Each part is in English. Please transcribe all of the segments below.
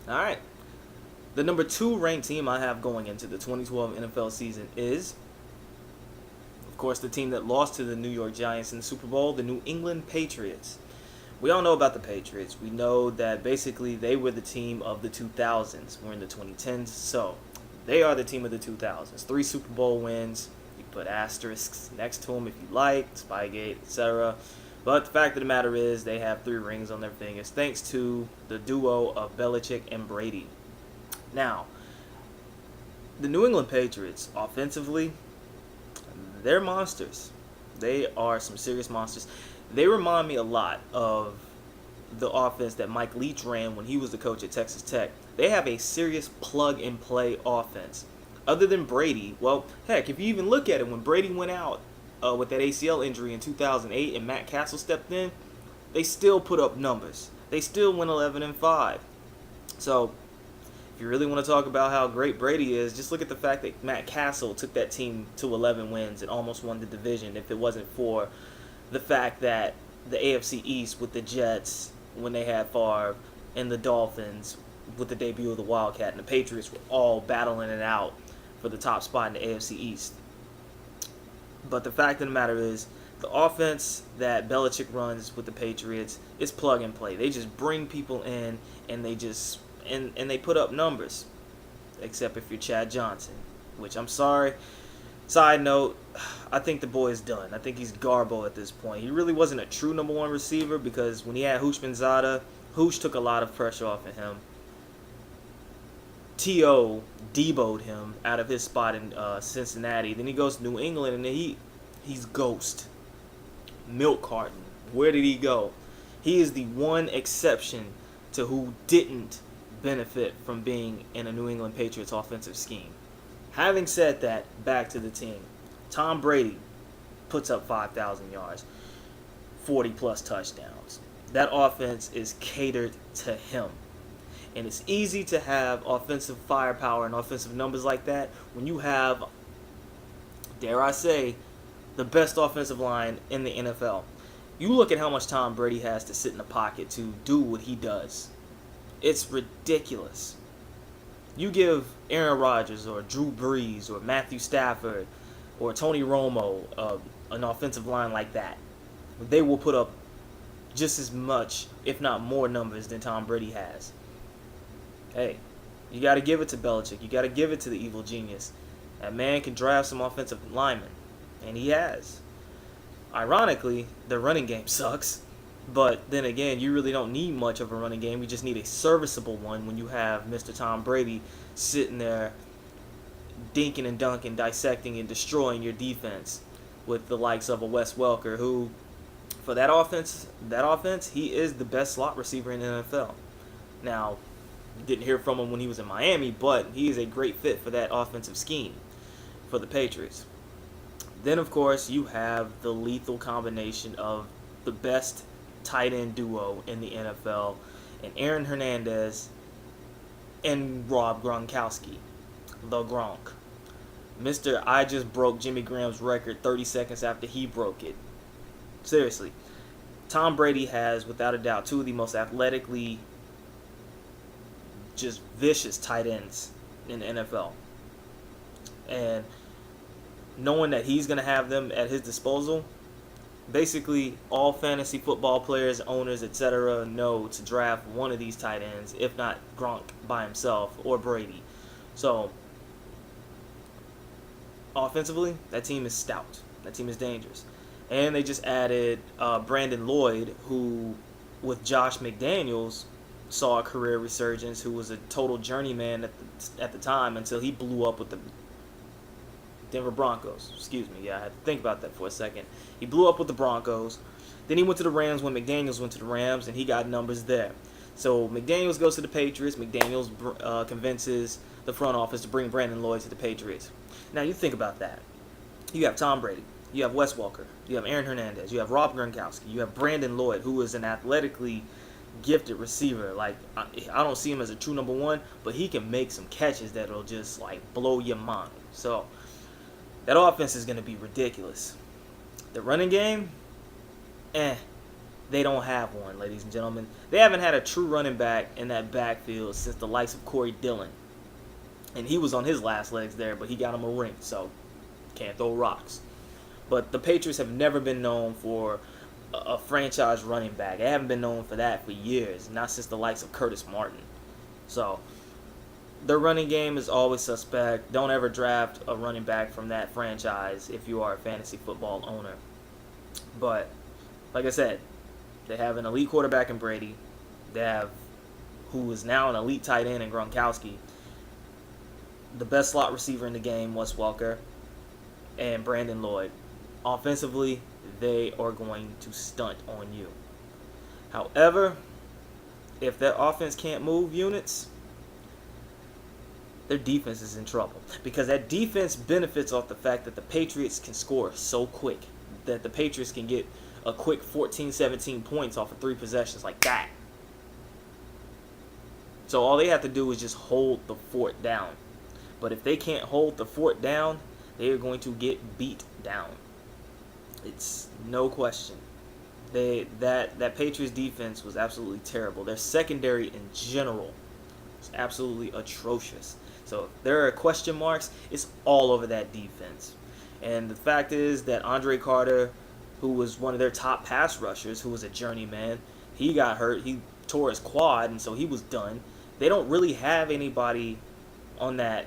All right. The number 2 ranked team I have going into the 2012 NFL season is, of course, the team that lost to the New York Giants in the Super Bowl, the New England Patriots. We all know about the Patriots. We know that basically they were the team of the 2000s. We're in the 2010s, so they are the team of the 2000s. 3 Super Bowl wins. You put asterisks next to them if you like, Spygate, etc. But the fact of the matter is, they have 3 rings on their fingers thanks to the duo of Belichick and Brady. Now, the New England Patriots, offensively, they're monsters. They are some serious monsters. They remind me a lot of the offense that Mike Leach ran when he was the coach at Texas Tech. They have a serious plug and play offense. Other than Brady, well, heck, if you even look at it, when Brady went out with that ACL injury in 2008 and Matt Castle stepped in, they still put up numbers. They still went 11-5. So if you really want to talk about how great Brady is, just look at the fact that Matt Castle took that team to 11 wins and almost won the division if it wasn't for the fact that the AFC East with the Jets when they had Favre and the Dolphins with the debut of the Wildcat and the Patriots were all battling it out for the top spot in the AFC East. But the fact of the matter is, the offense that Belichick runs with the Patriots is plug and play. They just bring people in and they just and they put up numbers. Except if you're Chad Johnson, which I'm sorry. Side note, I think the boy is done. I think he's Garbo at this point. He really wasn't a true number 1 receiver because when he had Hoosh Manzada, Hoosh took a lot of pressure off of him. T.O. deboed him out of his spot in Cincinnati. Then he goes to New England and then he's ghost. Milk carton. Where did he go? He is the one exception to who didn't benefit from being in a New England Patriots offensive scheme. Having said that, back to the team. Tom Brady puts up 5,000 yards, 40 plus touchdowns. That offense is catered to him. And it's easy to have offensive firepower and offensive numbers like that when you have, dare I say, the best offensive line in the NFL. You look at how much Tom Brady has to sit in the pocket to do what he does. It's ridiculous. You give Aaron Rodgers or Drew Brees or Matthew Stafford or Tony Romo an offensive line like that, they will put up just as much, if not more, numbers than Tom Brady has. Hey, you got to give it to Belichick. You got to give it to the evil genius. That man can draft some offensive linemen, and he has. Ironically, the running game sucks. But then again, you really don't need much of a running game. You just need a serviceable one when you have Mr. Tom Brady sitting there dinking and dunking, dissecting and destroying your defense with the likes of a Wes Welker, who, for that offense, he is the best slot receiver in the NFL. Now, didn't hear from him when he was in Miami, but he is a great fit for that offensive scheme for the Patriots. Then, of course, you have the lethal combination of the best tight end duo in the NFL, and Aaron Hernandez and Rob Gronkowski, the Gronk. Mr. I just broke Jimmy Graham's record 30 seconds after he broke it. Seriously, Tom Brady has, without a doubt, 2 of the most athletically just vicious tight ends in the NFL. And knowing that he's going to have them at his disposal, basically all fantasy football players, owners, etc. know to draft one of these tight ends, if not Gronk by himself or Brady. So, offensively, that team is stout. That team is dangerous. And they just added Brandon Lloyd, who, with Josh McDaniels, saw a career resurgence, who was a total journeyman at the time until he blew up with the Denver Broncos. Excuse me. Yeah, I had to think about that for a second. He blew up with the Broncos. Then he went to the Rams when McDaniels went to the Rams, and he got numbers there. So McDaniels goes to the Patriots. McDaniels convinces the front office to bring Brandon Lloyd to the Patriots. Now, you think about that. You have Tom Brady. You have Wes Welker. You have Aaron Hernandez. You have Rob Gronkowski. You have Brandon Lloyd, who is an athletically gifted receiver. Like, I don't see him as a true number 1, but he can make some catches that'll just, like, blow your mind. So, that offense is going to be ridiculous. The running game, They don't have one, ladies and gentlemen. They haven't had a true running back in that backfield since the likes of Corey Dillon. And he was on his last legs there, but he got him a ring, so can't throw rocks. But the Patriots have never been known for a franchise running back. They haven't been known for that for years, not since the likes of Curtis Martin. So their running game is always suspect. Don't ever draft a running back from that franchise if you are a fantasy football owner. But like I said, they have an elite quarterback in Brady. They have, who is now an elite tight end in Gronkowski. The best slot receiver in the game, Wes Welker, and Brandon Lloyd. Offensively, they are going to stunt on you. However, if their offense can't move units, their defense is in trouble. Because that defense benefits off the fact that the Patriots can score so quick. That the Patriots can get a quick 14, 17 points off of 3 possessions like that. So all they have to do is just hold the fort down. But if they can't hold the fort down, they are going to get beat down. It's no question. That Patriots defense was absolutely terrible. Their secondary in general was absolutely atrocious. So if there are question marks, it's all over that defense. And the fact is that Andre Carter, who was one of their top pass rushers, who was a journeyman, he got hurt. He tore his quad, and so he was done. They don't really have anybody on that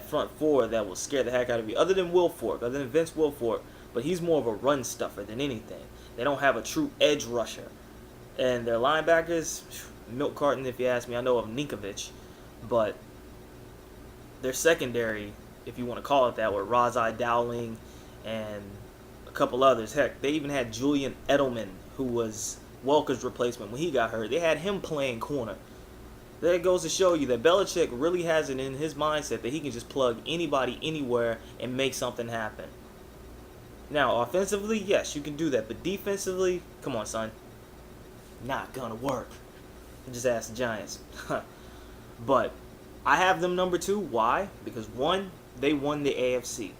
front four that will scare the heck out of you, other than Vince Wilfork, but he's more of a run stuffer than anything. They don't have a true edge rusher. And their linebackers, milk carton if you ask me. I know of Ninkovich, but their secondary, if you want to call it that, were Razai Dowling and a couple others. Heck, they even had Julian Edelman, who was Welker's replacement when he got hurt. They had him playing corner. That goes to show you that Belichick really has it in his mindset that he can just plug anybody anywhere and make something happen. Now, offensively, yes, you can do that. But defensively, come on, son. Not gonna work. Just ask the Giants. But I have them number 2. Why? Because 1, they won the AFC.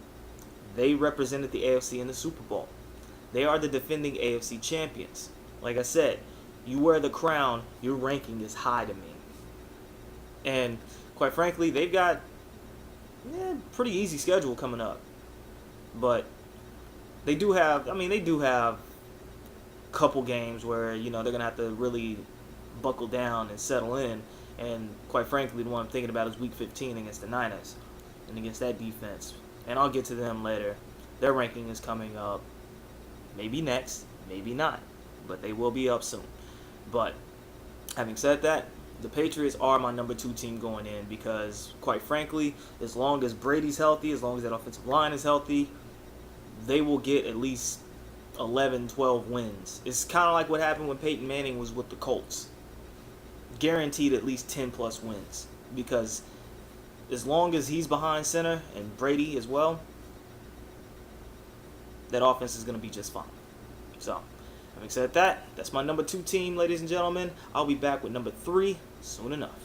They represented the AFC in the Super Bowl. They are the defending AFC champions. Like I said, you wear the crown, your ranking is high to me. And quite frankly, they've got pretty easy schedule coming up. But they do have a couple games where, they're going to have to really buckle down and settle in. And quite frankly, the one I'm thinking about is Week 15 against the Niners and against that defense. And I'll get to them later. Their ranking is coming up maybe next, maybe not. But they will be up soon. But having said that, the Patriots are my number 2 team going in because, quite frankly, as long as Brady's healthy, as long as that offensive line is healthy, they will get at least 11, 12 wins. It's kind of like what happened when Peyton Manning was with the Colts. Guaranteed at least 10-plus wins because as long as he's behind center and Brady as well, that offense is going to be just fine. So, having said that, that's my number 2 team, ladies and gentlemen. I'll be back with number 3 soon enough.